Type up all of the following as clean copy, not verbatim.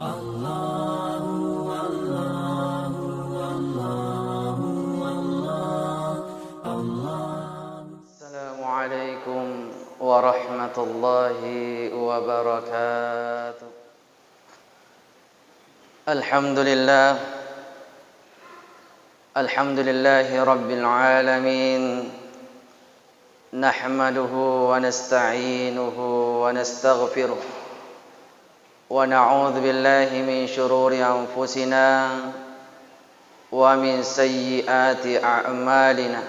Assalamualaikum warahmatullahi wabarakatuh. Alhamdulillahi rabbil alamin. Nahmaduhu wa nasta'inuhu wa nastaghfiruh. Wa na'udzu billahi min shururi anfusina wa min sayyiati a'malina.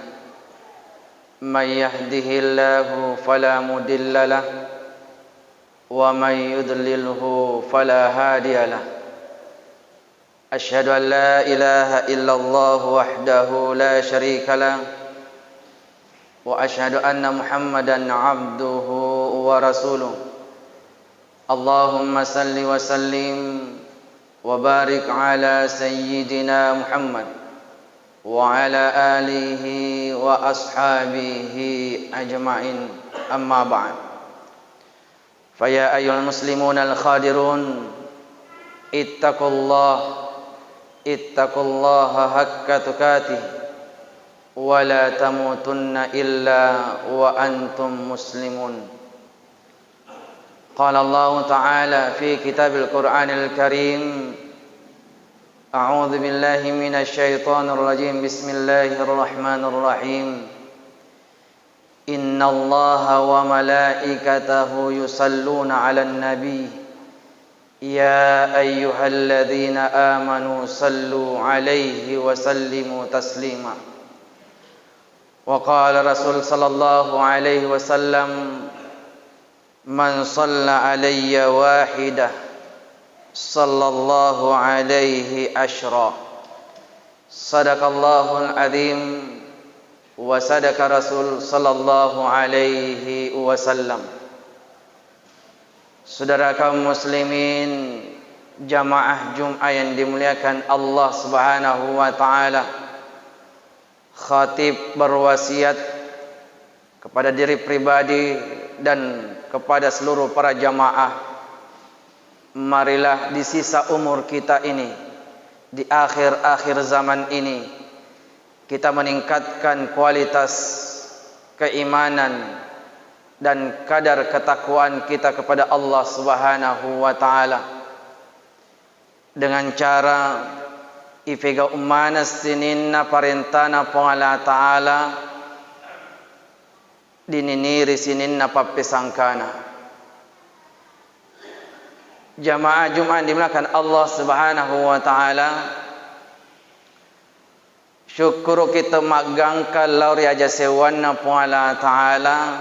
Man yahdihillahu fala mudilla lahu wa man yudlilhu fala hadiya lahu. Asyhadu an la ilaha illallah wahdahu la syarika lahu wa asyhadu anna Muhammadan abduhu wa rasuluh. Allahumma salli wa sallim wa barik ala sayyidina Muhammad wa ala alihi wa ashabihi ajma'in, amma ba'd. Faya ayyuhal muslimun al-khadirun, ittaqullaha haqqa tuqatih wa la tamutunna illa wa antum muslimun. Qala Allah Ta'ala fi kitabil Qur'anil Karim, a'udzu billahi minasy syaithanir rajim. Bismillahirrahmanirrahim. Innallaha wa malaikatahu yusalluna 'alan nabi. Ya ayyuhalladzina amanu sallu 'alaihi wa sallimu taslima. Wa qala Rasul sallallahu alaihi wasallam, man shalla 'alayya wahidah sallallahu alaihi asyra. Sadaqallahul azim wa sadaqa Rasul sallallahu alaihi wasallam. Saudara kaum muslimin, jamaah Jum'ah yang dimuliakan Allah Subhanahu wa taala, khatib berwasiat kepada diri pribadi dan kepada seluruh para jamaah, marilah di sisa umur kita ini, di akhir-akhir zaman ini, kita meningkatkan kualitas keimanan dan kadar ketakwaan kita kepada Allah Subhanahu wa taala dengan cara ifega umana sininna parentana pangala taala dininiri sininna pappesangkana. Jamaah Jumat dimuliakan Allah Subhanahu wa taala, syukur kita magangkal lauri aja sewanna pangala taala.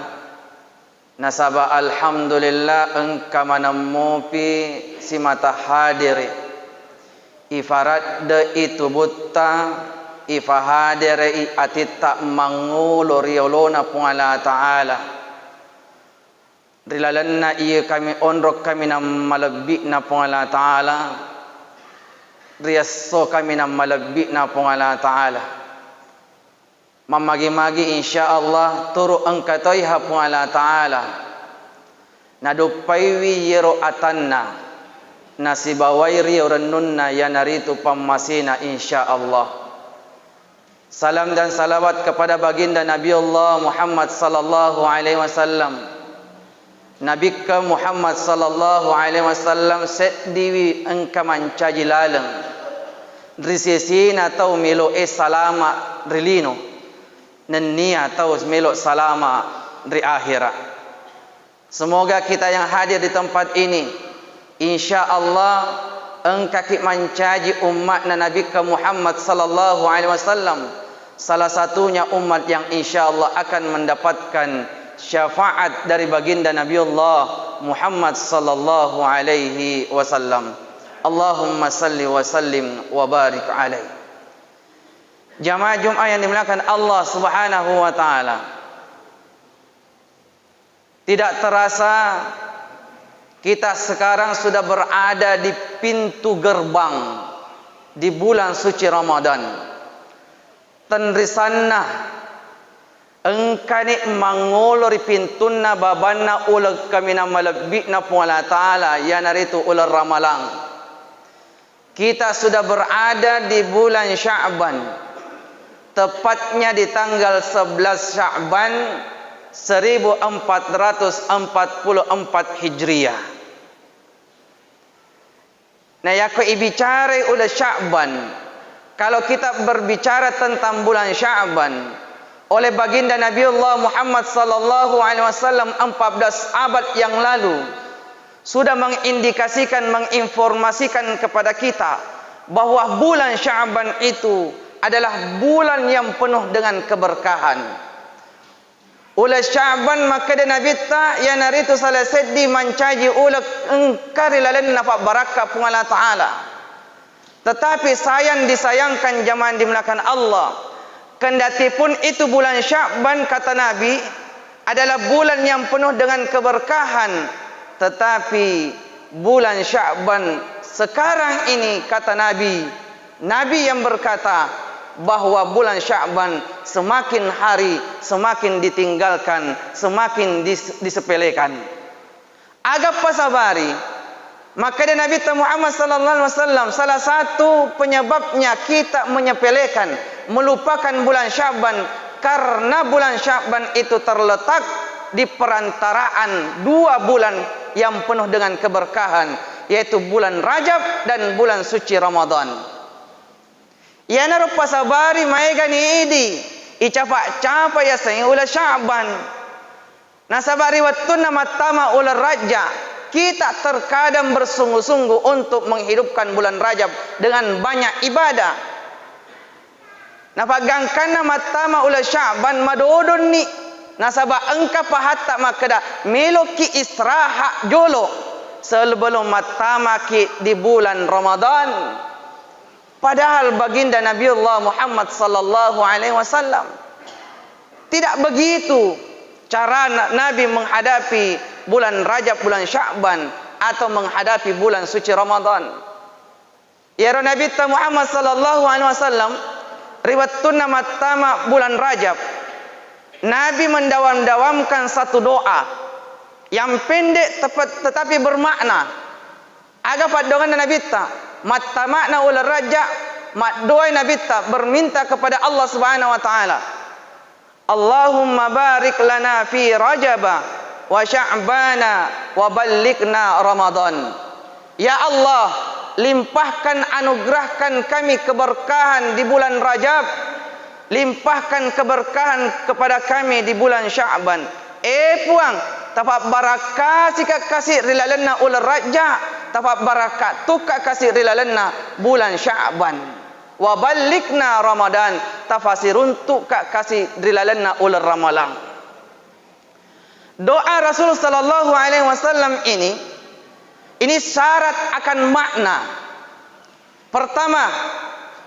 Nasaba alhamdulillah engka manamupi si mata hadiri ifarat de itu buta ifahadere i atita mangulo riolona pungala ta'ala rilalanna iya kami onrok kami na malagbi na pungala ta'ala riaso kami na malagbi na pungala ta'ala mamagi-magi insyaallah turu angkatoy ha pungala ta'ala nadupaywi yero atanna nasibawai riyo renunna yanaritu pammasina insyaallah. Salam dan salawat kepada baginda Nabi Allah Muhammad sallallahu alaihi wasallam. Nabi ka Muhammad sallallahu alaihi wasallam sediwi engka mancaji laleng risisina tau melo salama rilino nennia tau melo salama ri akhirat. Semoga kita yang hadir di tempat ini insyaallah engka ki mancaji umat Nabi ka Muhammad sallallahu alaihi wasallam, salah satunya umat yang insyaallah akan mendapatkan syafaat dari baginda Nabi Allah Muhammad sallallahu alaihi wasallam. Allahumma salli wa sallim wa barik alaihi. Jamaah Jumat yang dimuliakan Allah Subhanahu wa taala, tidak terasa kita sekarang sudah berada di pintu gerbang di bulan suci Ramadan. Tenrisanna engkani mangolori pintunna babanna ulag kamina malabbi na puala ta'ala yanaritu ular ramalang kita sudah berada di bulan Sya'ban, tepatnya di tanggal 11 Sya'ban 1444 Hijriah. Nah, ya ko ibicara ulah Sya'ban. Kalau kita berbicara tentang bulan Sya'ban, oleh baginda Nabiullah Muhammad sallallahu alaihi wasallam 14 abad yang lalu sudah mengindikasikan, menginformasikan kepada kita bahwa bulan Sya'ban itu adalah bulan yang penuh dengan keberkahan. Ula Sya'ban maka dan Nabi ta ya naritu salaseddi mancaji ula engkari lalen nafak barakah pungala ta'ala. Tetapi disayangkan jamaah dimulakan Allah, kendati pun itu bulan Sya'ban kata Nabi adalah bulan yang penuh dengan keberkahan, tetapi bulan Sya'ban sekarang ini kata Nabi yang berkata bahwa bulan Sya'ban semakin hari semakin ditinggalkan, semakin disepelekan. Agak pasabari maka dari Nabi Muhammad sallallahu alaihi wasallam salah satu penyebabnya kita menyepelekan, melupakan bulan Sya'ban karena bulan Sya'ban itu terletak di perantaraan dua bulan yang penuh dengan keberkahan, yaitu bulan Rajab dan bulan suci Ramadan. Ya narupa sabari maegani idi icapa ya sayang ula Sya'ban nasabari wattuna matama ula Rajab. Kita terkadang bersungguh-sungguh untuk menghidupkan bulan Rajab dengan banyak ibadah. Napagangkana matama ula Sya'ban madodon ni nasaba engka pahatta makada meloki istirahat jolo sebelum matama ki di bulan Ramadan. Padahal baginda Nabiullah Muhammad sallallahu alaihi wasallam tidak begitu cara Nabi menghadapi bulan Rajab, bulan Sya'ban atau menghadapi bulan suci Ramadan. Ya Nabi Muhammad sallallahu alaihi wasallam riwayatuna matama bulan Rajab, Nabi mendawam-dawamkan satu doa yang pendek tetapi bermakna. Aga padongan Nabi ta mattamana ul Rajab, mat doa Nabi ta berminta kepada Allah Subhanahu wa taala. Allahumma barik lana fi Rajaba wa Sya'bana wa ballighna Ramadan. Ya Allah, limpahkan, anugerahkan kami keberkahan di bulan Rajab, limpahkan keberkahan kepada kami di bulan Sya'ban. Puang tapak barakah sikak kasih rilalenna ul Rajab, tapak barakah tukak kasih rilalenna bulan Sya'ban. Wa ballighna Ramadan, tafasirun tukak kasih rilalenna ul Ramalan. Doa Rasul sallallahu alaihi wasallam ini syarat akan makna. Pertama,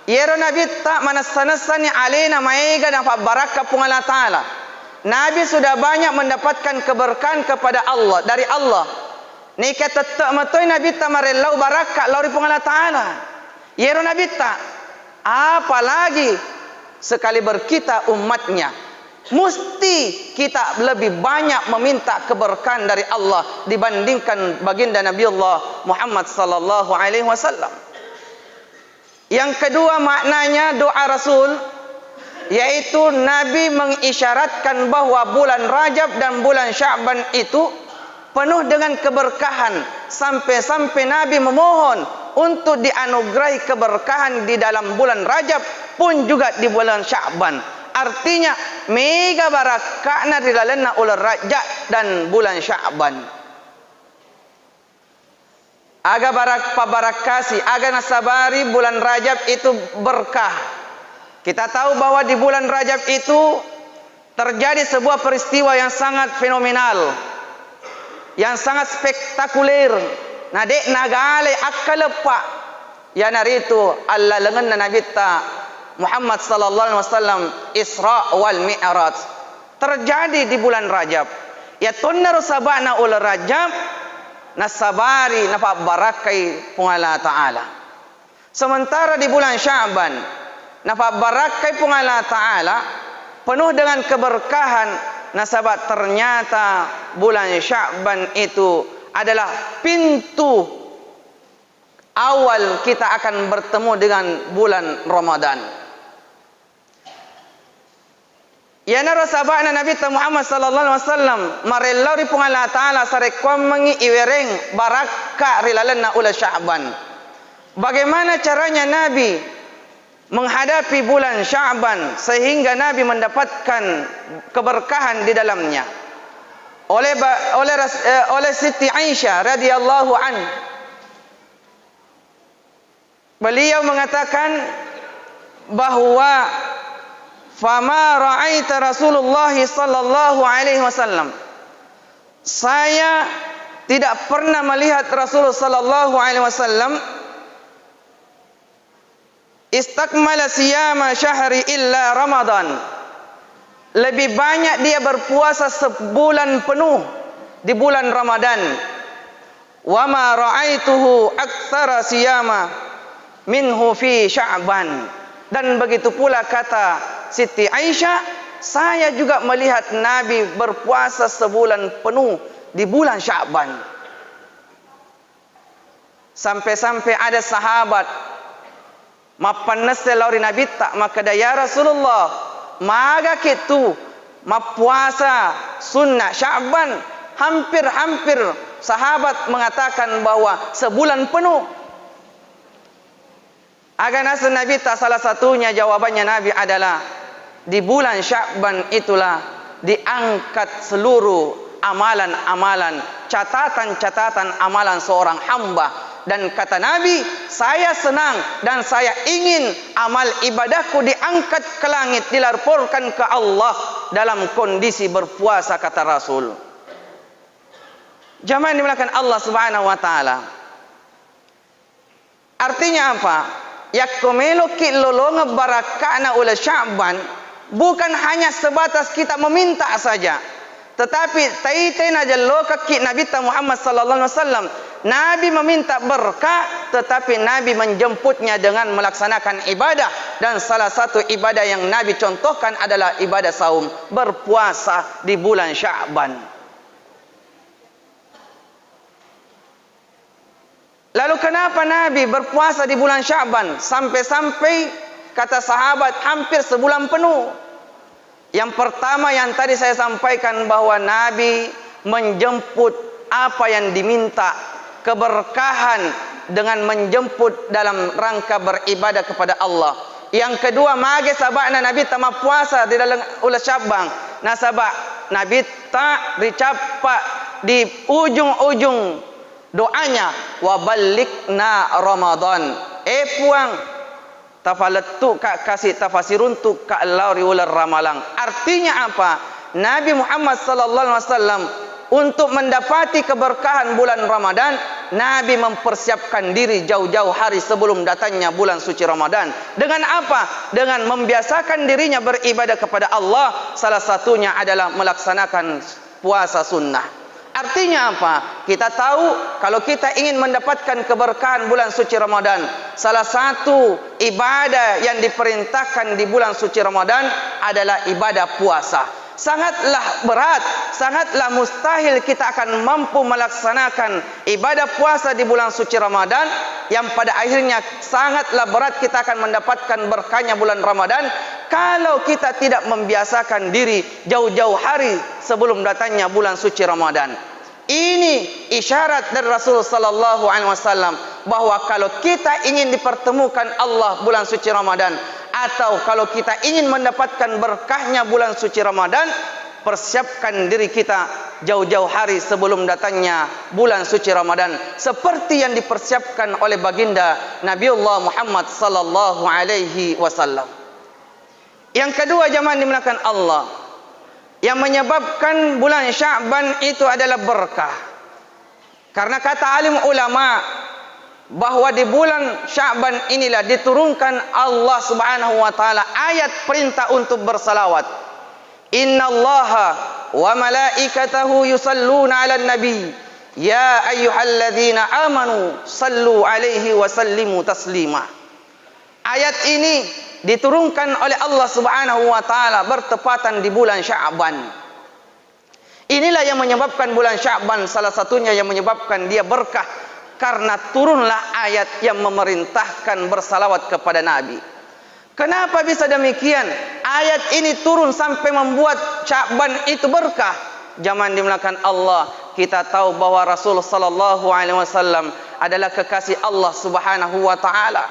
ya Nabi tak manassanasani alaina maega dan barakah pungala taala. Nabi sudah banyak mendapatkan keberkahan kepada Allah, dari Allah. Nika tetap matoi Nabi tak marelau barakah lauri pungala taala. Ya Nabi tak, apalagi sekali berkita umatnya, mesti kita lebih banyak meminta keberkahan dari Allah dibandingkan baginda Nabiullah Muhammad sallallahu alaihi wasallam. Yang kedua maknanya doa Rasul, yaitu Nabi mengisyaratkan bahwa bulan Rajab dan bulan Sya'ban itu penuh dengan keberkahan, sampai-sampai Nabi memohon untuk dianugerahi keberkahan di dalam bulan Rajab pun juga di bulan Sya'ban. Artinya mega barakahna rilalenna ul Rajab dan bulan Sya'ban. Aga barakasi, aga nasabari bulan Rajab itu berkah. Kita tahu bahwa di bulan Rajab itu terjadi sebuah peristiwa yang sangat fenomenal, yang sangat spektakuler. Nadek nagale akalepa ya naritu Allah lengan Nabi ta Muhammad sallallahu alaihi wasallam Isra wal Mi'raj terjadi di bulan Rajab. Ya tunnar sabana ul Rajab nasabari napa barakai pungala taala. Sementara di bulan Sya'ban napa barakai pungala taala penuh dengan keberkahan. Nasabat ternyata bulan Sya'ban itu adalah pintu awal kita akan bertemu dengan bulan Ramadan. Ya nara sahabatna Nabi Muhammad sallallahu alaihi wasallam marellari pung Allah taala sare komengi iwereng baraka rilalana ula Sya'ban. Bagaimana caranya Nabi menghadapi bulan Sya'ban sehingga Nabi mendapatkan keberkahan di dalamnya? Oleh Siti Aisyah radhiyallahu an, beliau mengatakan bahwa fama ra'aita Rasulullah sallallahu alaihi wasallam, saya tidak pernah melihat Rasulullah sallallahu alaihi wasallam istakmala siyama syahri illa Ramadan, lebih banyak dia berpuasa sebulan penuh di bulan Ramadan. Wa ma ra'aituhu aktsara siyama minhu fi Sya'ban. Dan begitu pula kata Siti Aisyah, saya juga melihat Nabi berpuasa sebulan penuh di bulan Sya'ban. Sampai-sampai ada sahabat mapannas lauri Nabi tak maka ya Rasulullah, maga kitu mapuasa sunnah Sya'ban. Hampir-hampir sahabat mengatakan bahwa sebulan penuh. Agar nasa Nabi tak, salah satunya jawabannya Nabi adalah di bulan Sya'ban itulah diangkat seluruh amalan-amalan, catatan-catatan amalan seorang hamba. Dan kata Nabi, saya senang dan saya ingin amal ibadahku diangkat ke langit, dilaporkan ke Allah dalam kondisi berpuasa, kata Rasul. Jamaah yang dimuliakan Allah Subhanahu wa taala. Artinya apa? Yakumelo ki lolonga barakana ula Sya'ban bukan hanya sebatas kita meminta saja, tetapi taitena jallo kaki Nabi Muhammad sallallahu alaihi wasallam. Nabi meminta berkah, tetapi Nabi menjemputnya dengan melaksanakan ibadah. Dan salah satu ibadah yang Nabi contohkan adalah ibadah saum, berpuasa di bulan Sya'ban. Lalu kenapa Nabi berpuasa di bulan Sya'ban? Sampai-sampai kata sahabat hampir sebulan penuh. Yang pertama yang tadi saya sampaikan bahwa Nabi menjemput apa yang diminta, keberkahan dengan menjemput dalam rangka beribadah kepada Allah. Yang kedua, mage sahabatna Nabi tama puasa di dalam ulah Sya'ban. Nah sahabat Nabi tak dicapa di ujung-ujung doanya wa balikna Ramadan. Puang tafaletu ka kasih tafasirun tu ka lauri ular ramalang. Artinya apa? Nabi Muhammad sallallahu alaihi wasallam untuk mendapati keberkahan bulan Ramadan, Nabi mempersiapkan diri jauh-jauh hari sebelum datangnya bulan suci Ramadan. Dengan apa? Dengan membiasakan dirinya beribadah kepada Allah. Salah satunya adalah melaksanakan puasa sunnah. Artinya apa? Kita tahu kalau kita ingin mendapatkan keberkahan bulan suci Ramadan, salah satu ibadah yang diperintahkan di bulan suci Ramadan adalah ibadah puasa. Sangatlah berat, sangatlah mustahil kita akan mampu melaksanakan ibadah puasa di bulan suci Ramadan, yang pada akhirnya sangatlah berat kita akan mendapatkan berkahnya bulan Ramadan kalau kita tidak membiasakan diri jauh-jauh hari sebelum datangnya bulan suci Ramadan. Ini isyarat dari Rasul sallallahu alaihi wasallam bahwa kalau kita ingin dipertemukan Allah bulan suci Ramadan, atau kalau kita ingin mendapatkan berkahnya bulan suci Ramadan, persiapkan diri kita jauh-jauh hari sebelum datangnya bulan suci Ramadan, seperti yang dipersiapkan oleh baginda Nabiullah Muhammad sallallahu alaihi wasallam. Yang kedua, jamaah dimuliakan Allah, yang menyebabkan bulan Sya'ban itu adalah berkah. Karena kata alim ulama bahwa di bulan Sya'ban inilah diturunkan Allah Subhanahu wa taala ayat perintah untuk bersalawat. Innallaha wa malaikatahu yusalluna 'alan nabi ya ayyuhalladzina amanu sallu 'alaihi wa sallimu taslima. Ayat ini diturunkan oleh Allah Subhanahu wa taala bertepatan di bulan Sya'ban. Inilah yang menyebabkan bulan Sya'ban, salah satunya yang menyebabkan dia berkah Karena turunlah ayat yang memerintahkan bersalawat kepada Nabi. Kenapa bisa demikian? Ayat ini turun sampai membuat Sya'ban itu berkah. Zaman dimulakan Allah, kita tahu bahwa Rasul sallallahu alaihi wasallam adalah kekasih Allah Subhanahu wa taala.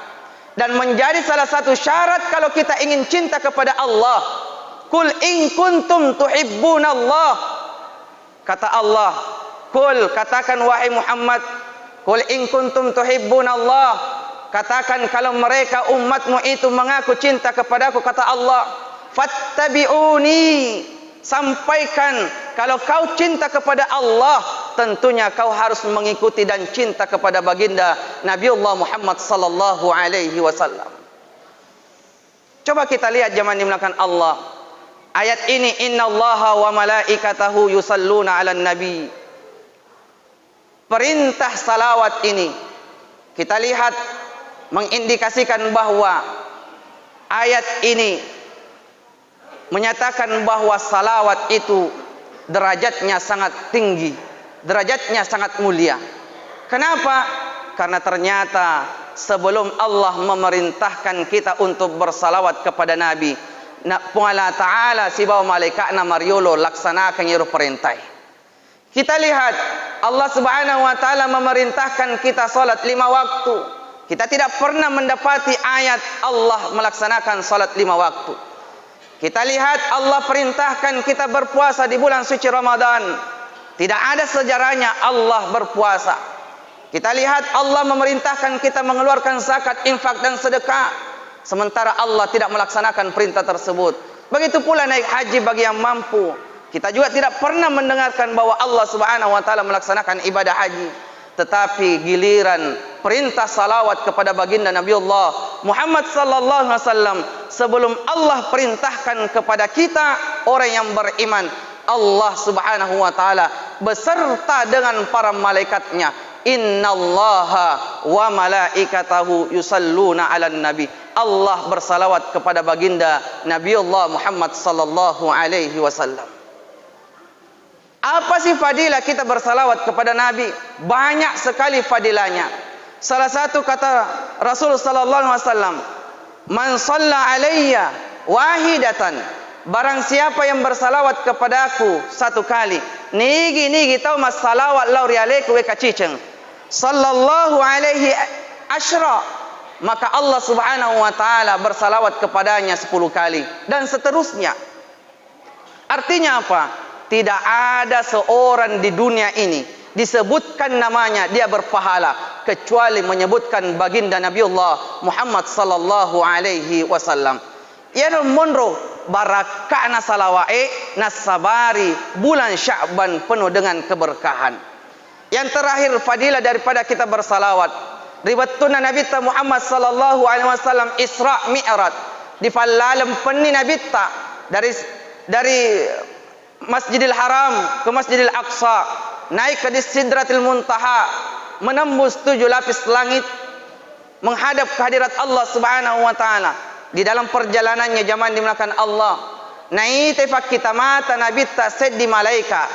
Dan menjadi salah satu syarat kalau kita ingin cinta kepada Allah, Qul in kuntum tuhibbunallah. Kata Allah, Qul, katakan wahai Muhammad, Qul in kuntum tuhibbunallah. Katakan kalau mereka umatmu itu mengaku cinta kepadaku, kata Allah, fattabi'uni. Sampaikan kalau kau cinta kepada Allah, tentunya kau harus mengikuti dan cinta kepada baginda Nabiullah Muhammad sallallahu alaihi wasallam. Coba kita lihat zaman dimulakan Allah. Ayat ini, innallaha wa malaikatahu yusalluna 'alan nabi. Perintah salawat ini kita lihat mengindikasikan bahwa ayat ini menyatakan bahwa salawat itu derajatnya sangat tinggi, derajatnya sangat mulia. Kenapa? Karena ternyata sebelum Allah memerintahkan kita untuk bersalawat kepada Nabi, Allah Ta'ala si bawa malaikat na mariolo laksanakan yaitu perintah. Kita lihat Allah Subhanahu wa taala memerintahkan kita salat 5 waktu. Kita tidak pernah mendapati ayat Allah melaksanakan salat 5 waktu. Kita lihat Allah perintahkan kita berpuasa di bulan suci Ramadan. Tidak ada sejarahnya Allah berpuasa. Kita lihat Allah memerintahkan kita mengeluarkan zakat, infak dan sedekah. Sementara Allah tidak melaksanakan perintah tersebut. Begitu pula naik haji bagi yang mampu. Kita juga tidak pernah mendengarkan bahwa Allah Subhanahu wa taala melaksanakan ibadah haji. Tetapi giliran perintah salawat kepada baginda Nabiullah Muhammad sallallahu alaihi wasallam, sebelum Allah perintahkan kepada kita orang yang beriman, Allah Subhanahu wa taala beserta dengan para malaikatnya, innallaha wa malaikatahu yusalluna 'alan nabi. Allah bersalawat kepada baginda Nabiullah Muhammad sallallahu alaihi wasallam. Apa sih fadilah kita bersalawat kepada Nabi? Banyak sekali fadilahnya. Salah satu kata Rasul sallallahu alaihi wasallam, "Man shalla alayya wahidatan." Barang siapa yang bersalawat kepadaku satu kali, nigi tahu mas salawat lauri alaiku we kaciceng. Sallallahu alaihi asyra. Maka Allah Subhanahu wa taala bersalawat kepadanya 10 kali dan seterusnya. Artinya apa? Tidak ada seorang di dunia ini disebutkan namanya dia berpahala kecuali menyebutkan baginda Nabiullah Muhammad sallallahu alaihi wasallam. Yana monro barakana salawae nasabari bulan Sya'ban penuh dengan keberkahan. Yang terakhir fadilah daripada kita bersalawat. Riwayatuna Nabi Muhammad sallallahu alaihi wasallam Isra Mi'raj di fallalam penni Nabi dari Masjidil Haram ke Masjidil Aqsa, naik ke Sidratil Muntaha, menembus 7 lapis langit, menghadap kehadirat Allah Subhanahu wa taala. Di dalam perjalanannya zaman dimulakan Allah, naite fakita mata nabitta seddi malaika.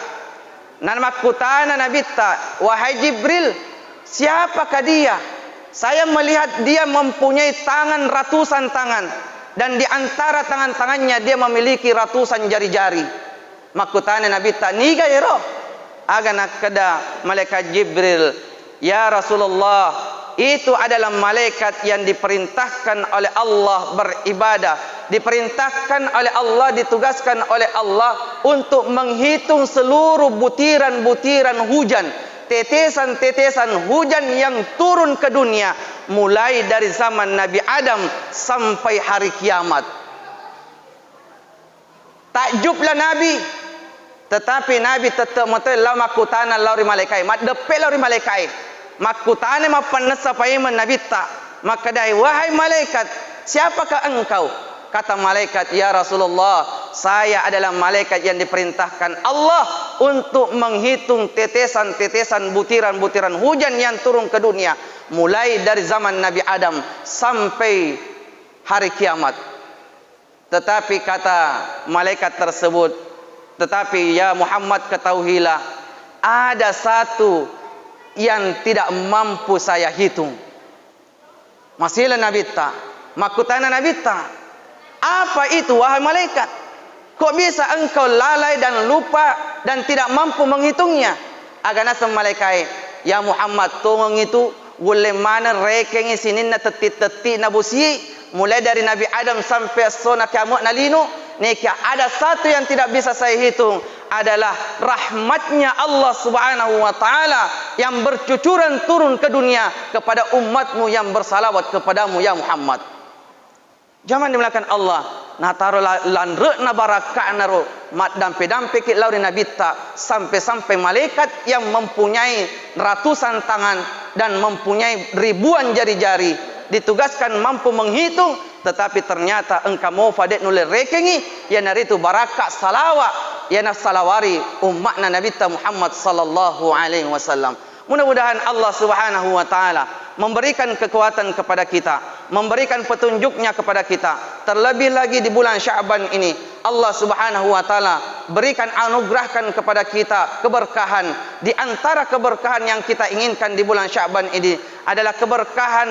Nan makutana nabitta, wahai Jibril, siapakah dia? Saya melihat dia mempunyai tangan ratusan tangan, dan di antara tangan-tangannya dia memiliki ratusan jari-jari. Makutane Nabi taniga yero aga nakada malaikat Jibril, ya Rasulullah, itu adalah malaikat yang diperintahkan oleh Allah beribadah, diperintahkan oleh Allah, ditugaskan oleh Allah untuk menghitung seluruh butiran-butiran hujan, tetesan-tetesan hujan yang turun ke dunia mulai dari zaman Nabi Adam sampai hari kiamat. Takjublah Nabi, tetapi Nabi tetap mengatakan makutana lauri malaikai, mat depe lauri malaikai, makutane mapanasa paiman Nabi tak. Maka dai, wahai malaikat, siapakah engkau? Kata malaikat, ya Rasulullah, saya adalah malaikat yang diperintahkan Allah untuk menghitung tetesan-tetesan butiran-butiran hujan yang turun ke dunia mulai dari zaman Nabi Adam sampai hari kiamat. Tetapi kata malaikat tersebut, tetapi ya Muhammad ketahuilah, ada satu yang tidak mampu saya hitung. Masihlah Nabi tak, makutana Nabi tak. Apa itu wahai malaikat? Kok bisa engkau lalai dan lupa dan tidak mampu menghitungnya? Agana malaikat, ya Muhammad, tolong itu boleh mana rekengi sini na tetit-tetit na busi, mulai dari Nabi Adam sampai sona kiamat nalino. Nika ada satu yang tidak bisa saya hitung, adalah rahmatnya Allah Subhanahu wa taala yang bercucuran turun ke dunia kepada umatmu yang bersalawat kepadamu ya Muhammad. Jangan dimulakan Allah. Nah taruh lanre na barakah naro mat dampe kit lauri nabi ta sampai malaikat yang mempunyai ratusan tangan dan mempunyai ribuan jari-jari ditugaskan mampu menghitung, tetapi ternyata engkau mau fadet nulir rekengi ya naritu barakah salawat ya na salawari umatna nabi ta Muhammad sallallahu alaihi wasallam. Mudah-mudahan Allah Subhanahu wa taala memberikan kekuatan kepada kita, memberikan petunjuknya kepada kita. Terlebih lagi di bulan Sya'ban ini, Allah Subhanahu wa taala berikan anugerahkan kepada kita keberkahan. Di antara keberkahan yang kita inginkan di bulan Sya'ban ini adalah keberkahan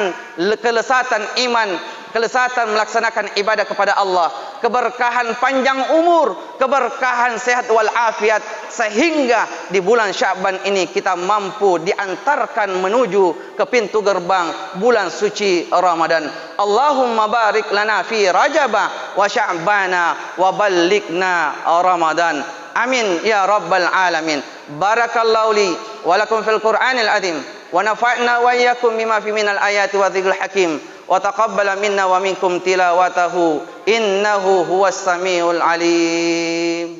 kelesatan iman, kelesatan melaksanakan ibadah kepada Allah, keberkahan panjang umur, keberkahan sehat walafiat, sehingga di bulan Sya'ban ini kita mampu diantarkan menuju ke pintu gerbang bulan suci Ramadan. Allahumma barik lana fi Rajaba wa Sya'bana wa ballighna Ramadan. Amin ya rabbal alamin. Barakallahu li wa lakum fil Qur'anil azim wa nafa'na wa iyyakum bima fi minal ayati wa dzikril hakim. وتقبل منا ومنكم تلاوته إنه هو السميع العليم.